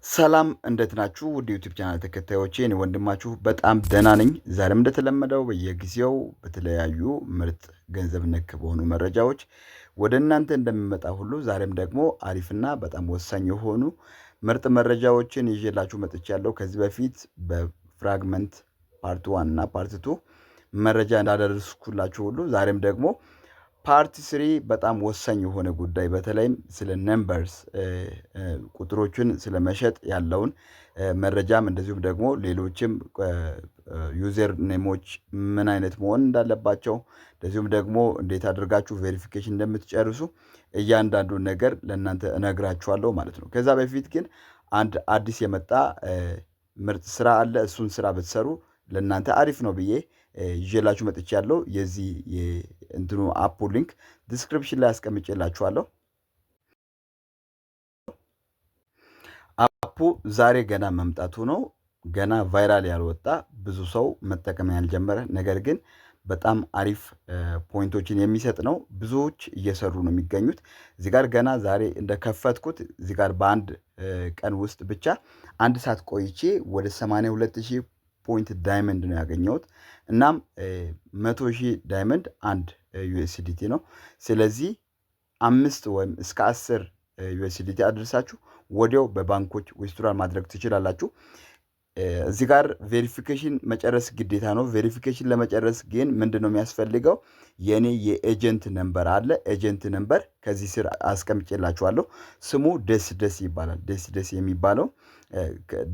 ሰላም እንዴት ናችሁ? ውድ ዩቲዩብ ቻናል ተከታዮቼ እኔ ወንድማችሁ በጣም ደህና ነኝ። ዛሬም እንደተለመደው በየጊዜው በተለያዩ ምርጥ ገንዘብ ነክ በሆኑ መረጃዎች ወደ እናንተ እንደሚመጣ ሁሉ ዛሬም ደግሞ አሪፍና በጣም ወሳኝ የሆኑ ምርጥ መረጃዎችን ይዤላችሁ መጥቻለሁ። ከዚህ በፊት በፍራግመንት ፓርት 1 እና ፓርት 2 መረጃ እንዳደረስኩላችሁ ሁሉ ዛሬም ደግሞ ፓርት 3 በጣም ወሳኝ የሆነ ጉዳይ በተለይም ስለ ነምበርስ ቁጥሮችን ስለ መሸጥ ያለውን መረጃም እንደዚሁም ደግሞ ሌሎችም ዩዘር ኔሞች ምን አይነት መሆን እንዳለባቸው እንደዚሁም ደግሞ እንዴት አድርጋችሁ ቬሪፊኬሽን እንደምትጨርሱ እያንዳንዱን ነገር ለእናንተ እነግራችኋለሁ ማለት ነው። ከዛ በፊት ግን አንድ አዲስ የመጣ ምርጥ ስራ አለ። እሱን ስራ ብትሰሩ ለእናንተ አሪፍ ነው ብዬ ይዤላችሁ መጥቻለሁ። የዚህ እንትኑ አፑ ሊንክ ዲስክሪፕሽን ላይ አስቀምጬላችኋለሁ። አፑ ዛሬ ገና መምጣቱ ነው። ገና ቫይራል ያልወጣ ብዙ ሰው መጠቀም ያልጀመረ ነገር ግን በጣም አሪፍ ፖይንቶችን የሚሰጥ ነው። ብዙዎች እየሰሩ ነው የሚገኙት። እዚህ ጋር ገና ዛሬ እንደከፈትኩት እዚህ ጋር በአንድ ቀን ውስጥ ብቻ 1 ሰዓት ቆይቼ ወደ 82,000 ፖይንት ዳይመንድ ነው ያገኘሁት። እናም 100,000 ዳይመንድ አንድ ዩኤስዲቲ ነው። ስለዚህ 5 ወይም እስከ 10 ዩኤስዲቲ አድርሳችሁ ወዲያው በባንኮች ዊዝድራል ማድረግ ትችላላችሁ። እዚህ ጋር ቬሪፊኬሽን መጨረስ ግዴታ ነው። ቬሪፊኬሽን ለመጨረስ ግን ምንድነው የሚያስፈልገው? የኔ የኤጀንት ነምበር አለ። ኤጀንት ነምበር ከዚህ ስር አስቀምጬላችኋለሁ። ስሙ ደስ ይባላል። ደስ የሚባለው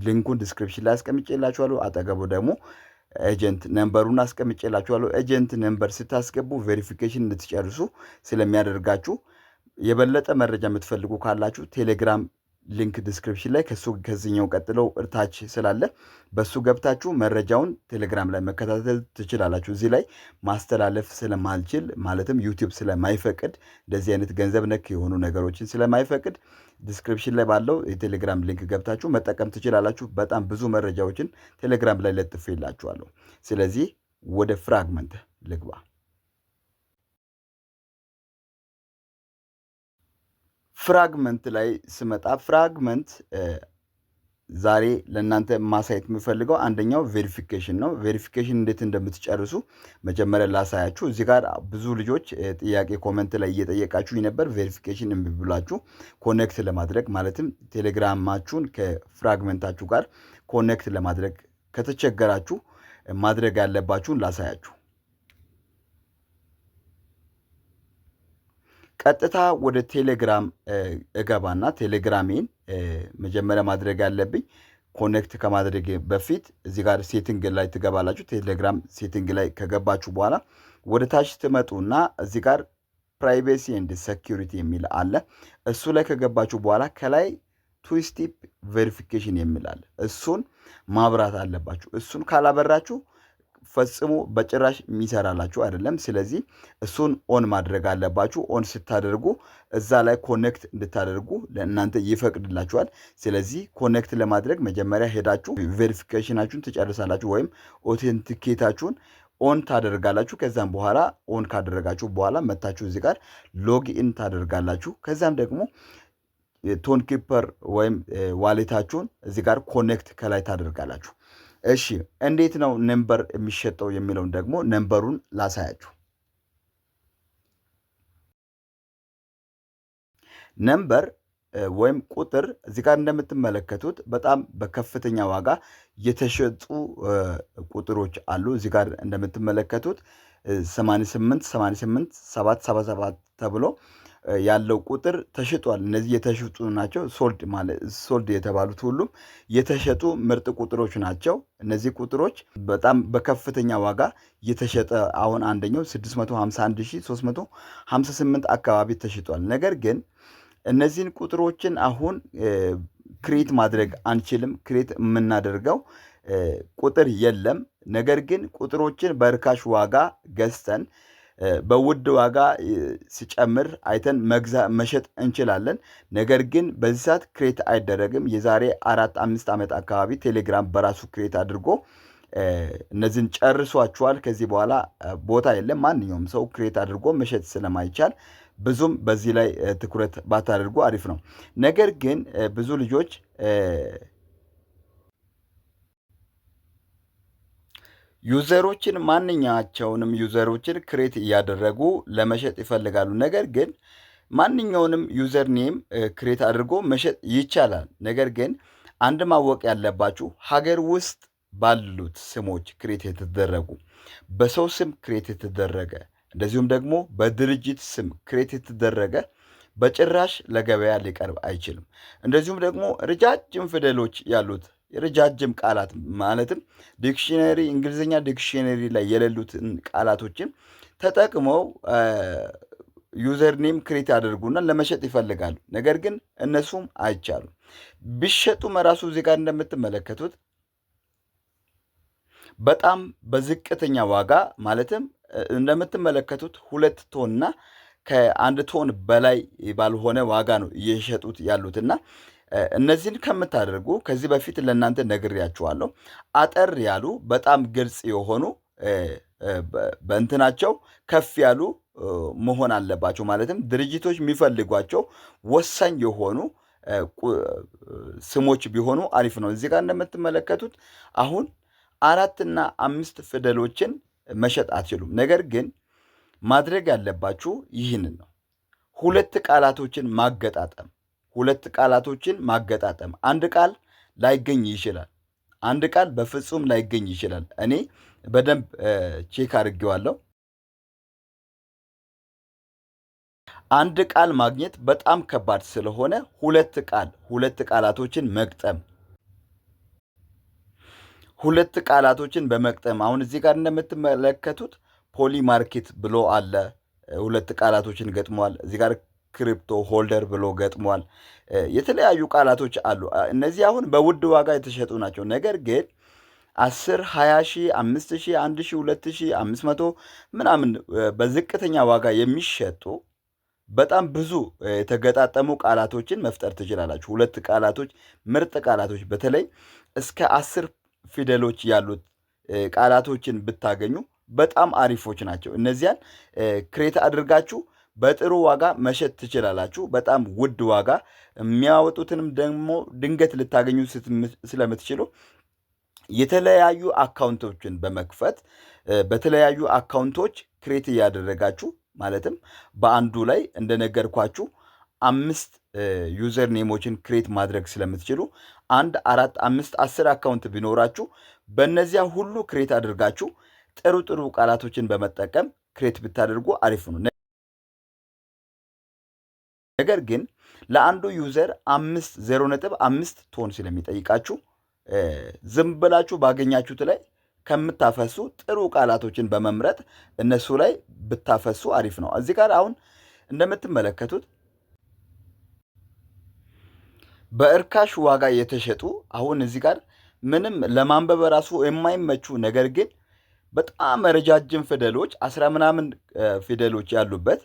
ሊንኩን ዲስክሪፕሽን ላይ አስቀምጬላችኋለሁ። አጠገቡ ደግሞ ኤጀንት ነምበሩን አስቀምጬላችኋለሁ። ኤጀንት ነምበር ስታስገቡ ቬሪፊኬሽን እንድትጨርሱ ስለሚያደርጋችሁ የበለጠ መረጃ የምትፈልጉ ካላችሁ ቴሌግራም ሊንክ ዲስክሪፕሽን ላይ ከዚህኛው ቀጥለው እርታች ስላለ በሱ ገብታችሁ መረጃውን ቴሌግራም ላይ መከታተል ትችላላችሁ። እዚህ ላይ ማስተላለፍ ስለማልችል ማለትም ዩቲዩብ ስለማይፈቅድ እንደዚህ አይነት ገንዘብ ነክ የሆኑ ነገሮችን ስለማይፈቅድ ዲስክሪፕሽን ላይ ባለው የቴሌግራም ሊንክ ገብታችሁ መጠቀም ትችላላችሁ። በጣም ብዙ መረጃዎችን ቴሌግራም ላይ ለጥፌላችኋለሁ። ስለዚህ ወደ ፍራግመንት ልግባ። ፍራግመንት ላይ ስመጣ ፍራግመንት ዛሬ ለእናንተ ማሳየት የምፈልገው አንደኛው ቬሪፊኬሽን ነው። ቬሪፊኬሽን እንዴት እንደምትጨርሱ መጀመሪያ ላሳያችሁ። እዚህ ጋር ብዙ ልጆች ጥያቄ ኮመንት ላይ እየጠየቃችሁ ነበር። ቬሪፊኬሽን እምቢ ብላችሁ ኮኔክት ለማድረግ ማለትም ቴሌግራማችሁን ከፍራግመንታችሁ ጋር ኮኔክት ለማድረግ ከተቸገራችሁ ማድረግ ያለባችሁን ላሳያችሁ። ቀጥታ ወደ ቴሌግራም እገባና ቴሌግራሜን መጀመሪያ ማድረግ ያለብኝ ኮኔክት ከማድረግ በፊት እዚህ ጋር ሴቲንግ ላይ ትገባላችሁ። ቴሌግራም ሴቲንግ ላይ ከገባችሁ በኋላ ወደ ታች ትመጡና እዚህ ጋር ፕራይቬሲ ኤንድ ሴኩሪቲ የሚል አለ። እሱ ላይ ከገባችሁ በኋላ ከላይ ቱ ስቴፕ ቬሪፊኬሽን የሚል አለ። እሱን ማብራት አለባችሁ። እሱን ካላበራችሁ ፈጽሞ በጭራሽ የሚሰራላችሁ አይደለም። ስለዚህ እሱን ኦን ማድረግ አለባችሁ። ኦን ስታደርጉ እዛ ላይ ኮኔክት እንድታደርጉ ለእናንተ ይፈቅድላችኋል። ስለዚህ ኮኔክት ለማድረግ መጀመሪያ ሄዳችሁ ቬሪፊኬሽናችሁን ትጨርሳላችሁ ወይም ኦቴንቲኬታችሁን ኦን ታደርጋላችሁ። ከዛም በኋላ ኦን ካደረጋችሁ በኋላ መታችሁ እዚህ ጋር ሎግኢን ታደርጋላችሁ። ከዛም ደግሞ ቶንኪፐር ወይም ዋሌታችሁን እዚህ ጋር ኮኔክት ከላይ ታደርጋላችሁ። እሺ እንዴት ነው ነምበር የሚሸጠው የሚለውን ደግሞ ነምበሩን ላሳያችሁ። ነምበር ወይም ቁጥር እዚህ ጋር እንደምትመለከቱት በጣም በከፍተኛ ዋጋ የተሸጡ ቁጥሮች አሉ። እዚህ ጋር እንደምትመለከቱት 88 88 777 ተብሎ ያለው ቁጥር ተሽጧል። እነዚህ የተሸጡ ናቸው። ሶልድ የተባሉት ሁሉም የተሸጡ ምርጥ ቁጥሮች ናቸው። እነዚህ ቁጥሮች በጣም በከፍተኛ ዋጋ የተሸጠ አሁን አንደኛው 651,358 አካባቢ ተሽጧል። ነገር ግን እነዚህን ቁጥሮችን አሁን ክሬት ማድረግ አንችልም። ክሬት የምናደርገው ቁጥር የለም። ነገር ግን ቁጥሮችን በርካሽ ዋጋ ገዝተን በውድ ዋጋ ሲጨምር አይተን መሸጥ እንችላለን። ነገር ግን በዚህ ሰዓት ክሬት አይደረግም። የዛሬ 4-5 ዓመት አካባቢ ቴሌግራም በራሱ ክሬት አድርጎ እነዚህን ጨርሷቸዋል። ከዚህ በኋላ ቦታ የለም። ማንኛውም ሰው ክሬት አድርጎ መሸጥ ስለማይቻል ብዙም በዚህ ላይ ትኩረት ባታደርጉ አሪፍ ነው። ነገር ግን ብዙ ልጆች ዩዘሮችን ማንኛቸውንም ዩዘሮችን ክሬት እያደረጉ ለመሸጥ ይፈልጋሉ። ነገር ግን ማንኛውንም ዩዘር ኔም ክሬት አድርጎ መሸጥ ይቻላል። ነገር ግን አንድ ማወቅ ያለባችሁ ሀገር ውስጥ ባሉት ስሞች ክሬት የተደረጉ በሰው ስም ክሬት የተደረገ እንደዚሁም ደግሞ በድርጅት ስም ክሬት የተደረገ በጭራሽ ለገበያ ሊቀርብ አይችልም። እንደዚሁም ደግሞ ረጃጅም ፊደሎች ያሉት ረጃጅም ቃላት ማለትም ዲክሽነሪ እንግሊዝኛ ዲክሽነሪ ላይ የሌሉትን ቃላቶችን ተጠቅመው ዩዘር ኔም ክሬት ያደርጉና ለመሸጥ ይፈልጋሉ። ነገር ግን እነሱም አይቻሉም። ቢሸጡም ራሱ እዚህ ጋር እንደምትመለከቱት በጣም በዝቅተኛ ዋጋ ማለትም እንደምትመለከቱት 2 ቶንና ከ1 ቶን በላይ ባልሆነ ዋጋ ነው እየሸጡት ያሉትና እነዚህን ከምታደርጉ ከዚህ በፊት ለእናንተ ነግሬያችኋለሁ። አጠር ያሉ በጣም ግልጽ የሆኑ በእንትናቸው ከፍ ያሉ መሆን አለባቸው። ማለትም ድርጅቶች የሚፈልጓቸው ወሳኝ የሆኑ ስሞች ቢሆኑ አሪፍ ነው። እዚህ ጋር እንደምትመለከቱት አሁን 4 እና 5 ፊደሎችን መሸጥ አትችሉም። ነገር ግን ማድረግ ያለባችሁ ይህንን ነው። 2 ቃላቶችን ማገጣጠም 2 ቃላቶችን ማገጣጠም። አንድ ቃል ላይገኝ ይችላል። አንድ ቃል በፍጹም ላይገኝ ይችላል። እኔ በደንብ ቼክ አድርጌዋለሁ። አንድ ቃል ማግኘት በጣም ከባድ ስለሆነ 2 ቃላቶችን መግጠም 2 ቃላቶችን በመግጠም አሁን እዚህ ጋር እንደምትመለከቱት ፖሊ ማርኬት ብሎ አለ። 2 ቃላቶችን ገጥሟል። እዚህ ጋር ክሪፕቶ ሆልደር ብሎ ገጥሟል። የተለያዩ ቃላቶች አሉ። እነዚህ አሁን በውድ ዋጋ የተሸጡ ናቸው። ነገር ግን 10፣ 20 ሺህ፣ 5 ሺህ፣ 1 ሺህ፣ 2 ሺህ፣ 500 ምናምን በዝቅተኛ ዋጋ የሚሸጡ በጣም ብዙ የተገጣጠሙ ቃላቶችን መፍጠር ትችላላችሁ። 2 ቃላቶች ምርጥ ቃላቶች በተለይ እስከ 10 ፊደሎች ያሉት ቃላቶችን ብታገኙ በጣም አሪፎች ናቸው። እነዚያን ክሬት አድርጋችሁ በጥሩ ዋጋ መሸጥ ትችላላችሁ። በጣም ውድ ዋጋ የሚያወጡትንም ደግሞ ድንገት ልታገኙ ስለምትችሉ የተለያዩ አካውንቶችን በመክፈት በተለያዩ አካውንቶች ክሬት እያደረጋችሁ ማለትም በአንዱ ላይ እንደነገርኳችሁ 5 ዩዘር ኔሞችን ክሬት ማድረግ ስለምትችሉ 1፣ 4፣ 5፣ 10 አካውንት ቢኖራችሁ በእነዚያ ሁሉ ክሬት አድርጋችሁ ጥሩ ጥሩ ቃላቶችን በመጠቀም ክሬት ብታደርጉ አሪፍ ነው። ነገር ግን ለአንዱ ዩዘር 0.5 ቶን ስለሚጠይቃችሁ ዝም ብላችሁ ባገኛችሁት ላይ ከምታፈሱ ጥሩ ቃላቶችን በመምረጥ እነሱ ላይ ብታፈሱ አሪፍ ነው። እዚህ ጋር አሁን እንደምትመለከቱት በእርካሽ ዋጋ የተሸጡ አሁን እዚህ ጋር ምንም ለማንበብ ራሱ የማይመቹ ነገር ግን በጣም ረጃጅም ፊደሎች 10 ምናምን ፊደሎች ያሉበት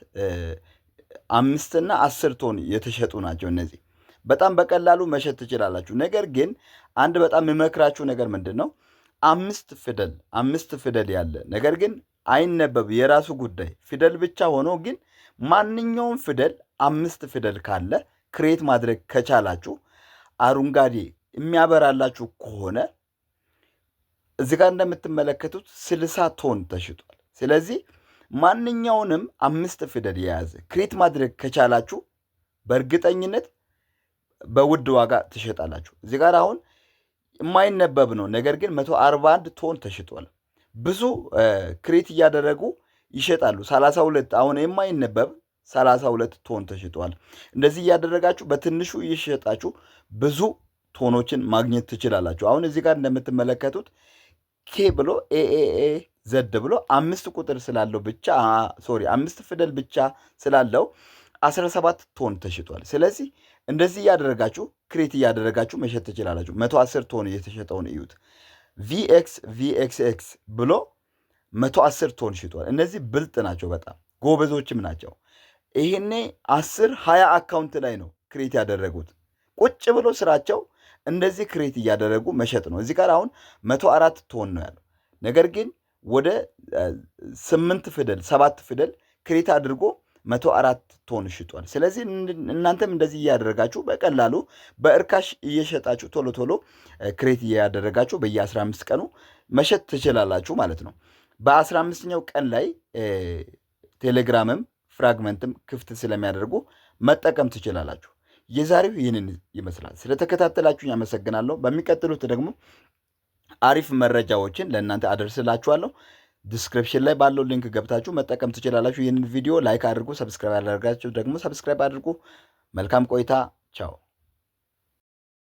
5 እና 10 ቶን የተሸጡ ናቸው። እነዚህ በጣም በቀላሉ መሸጥ ትችላላችሁ። ነገር ግን አንድ በጣም የመክራችሁ ነገር ምንድን ነው? 5 ፊደል ያለ ነገር ግን አይነበብ የራሱ ጉዳይ ፊደል ብቻ ሆኖ ግን ማንኛውም ፊደል 5 ፊደል ካለ ክሬት ማድረግ ከቻላችሁ አረንጓዴ የሚያበራላችሁ ከሆነ እዚህ ጋር እንደምትመለከቱት 60 ቶን ተሽጧል። ስለዚህ ማንኛውንም 5 ፊደል የያዘ ክሬት ማድረግ ከቻላችሁ በእርግጠኝነት በውድ ዋጋ ትሸጣላችሁ። እዚህ ጋር አሁን የማይነበብ ነው፣ ነገር ግን 141 ቶን ተሽጧል። ብዙ ክሬት እያደረጉ ይሸጣሉ። 32 አሁን የማይነበብ 32 ቶን ተሽጧል። እንደዚህ እያደረጋችሁ በትንሹ እየሸጣችሁ ብዙ ቶኖችን ማግኘት ትችላላችሁ። አሁን እዚህ ጋር እንደምትመለከቱት ኬ ብሎ ኤኤኤ ዘድ ብሎ 5 ቁጥር ስላለው ብቻ 5 ፊደል ብቻ ስላለው 17 ቶን ተሽጧል። ስለዚህ እንደዚህ እያደረጋችሁ ክሬት እያደረጋችሁ መሸጥ ትችላላችሁ። 110 ቶን እየተሸጠውን እዩት። ቪኤክስኤክስ ብሎ 110 ቶን ሽጧል። እነዚህ ብልጥ ናቸው፣ በጣም ጎበዞችም ናቸው። ይሄኔ 10-20 አካውንት ላይ ነው ክሬት ያደረጉት። ቁጭ ብሎ ስራቸው እንደዚህ ክሬት እያደረጉ መሸጥ ነው። እዚህ ጋር አሁን 104 ቶን ነው ያለው። ነገር ግን ወደ 8 ፊደል 7 ፊደል ክሬት አድርጎ 104 ቶን ሽጧል። ስለዚህ እናንተም እንደዚህ እያደረጋችሁ በቀላሉ በእርካሽ እየሸጣችሁ ቶሎ ቶሎ ክሬት እያደረጋችሁ በየ15 ቀኑ መሸጥ ትችላላችሁ ማለት ነው። በ15ኛው ቀን ላይ ቴሌግራምም ፍራግመንትም ክፍት ስለሚያደርጉ መጠቀም ትችላላችሁ። የዛሬው ይህንን ይመስላል። ስለተከታተላችሁኝ አመሰግናለሁ። በሚቀጥሉት ደግሞ አሪፍ መረጃዎችን ለእናንተ አደርስላችኋለሁ። ዲስክሪፕሽን ላይ ባለው ሊንክ ገብታችሁ መጠቀም ትችላላችሁ። ይህንን ቪዲዮ ላይክ አድርጉ። ሰብስክራይብ ያደርጋችሁ ደግሞ ሰብስክራይብ አድርጉ። መልካም ቆይታ። ቻው